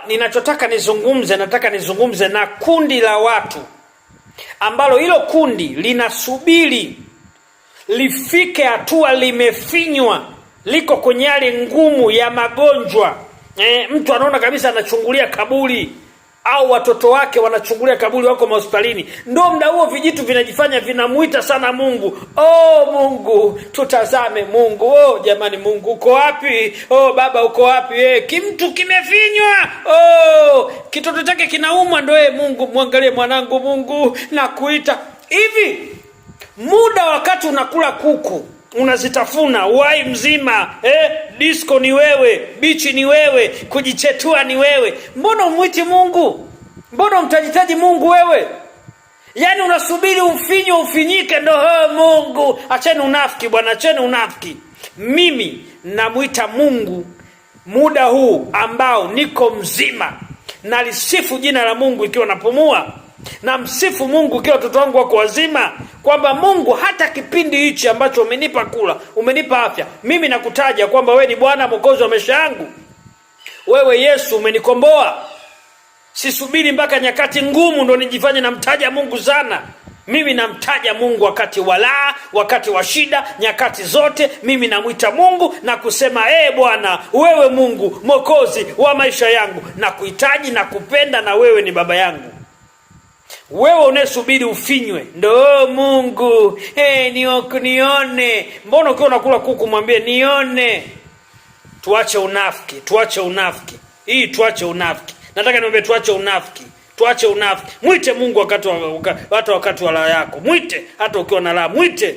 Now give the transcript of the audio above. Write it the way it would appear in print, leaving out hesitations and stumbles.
ninachotaka nizungumze, nataka nizungumze na kundi la watu ambalo hilo kundi linasubiri lifike hatua limefinywa, liko kwenye hali ngumu ya magonjwa. Mtu anaona kabisa anachungulia kaburi, au watoto wake wanachungulia kaburi, wako hospitalini. Ndio muda huo vijitu vinajifanya vinamuita sana Mungu. Oh Mungu, tutazame Mungu. Oh jamani, Mungu uko wapi? Oh Baba uko wapi? Kimtu kimefinywa. Oh, kitoto chake kinaumwa, ndio Mungu muangalie mwanangu, Mungu nakuita. Hivi muda wakati unakula kuku unazitafuna uhai mzima, disco ni wewe, bichi ni wewe, kujichetua ni wewe, mbona umuiti Mungu? Mbona umtajitaji Mungu wewe? Yaani unasubiri ufinywe ufinyike ndo Mungu. Acheni unafiki bwana, acheni unafiki. Mimi namuita Mungu muda huu ambao niko mzima, nalisifu jina la Mungu ikiwa napumua, na msifu Mungu ikiwa watoto wangu wako wazima, kwamba Mungu hata kipindi hichi ambacho umenipa kula, umenipa afya, mimi nakutaja kwamba wewe ni Bwana Mwokozi wa maisha yangu. Wewe Yesu umenikomboa. Sisubiri mpaka nyakati ngumu ndo nijifanye namtaja Mungu sana. Mimi namtaja Mungu wakati wa raha, wakati wa shida, nyakati zote mimi namuita Mungu na kusema Bwana, wewe Mungu Mwokozi wa maisha yangu, na kuhitaji na kupenda, na wewe ni baba yangu. Wewe unesubiri ufinywe ndo Mungu nione. Mbona ukiwa unakula kuku mwambie nione? Tuache unafiki, tuache unafiki. Tuache unafiki. Nataka niombe tuache unafiki. Tuache unafiki. Mwite Mungu wakati wa raha yako. Mwite hata ukiwa na raha, mwite.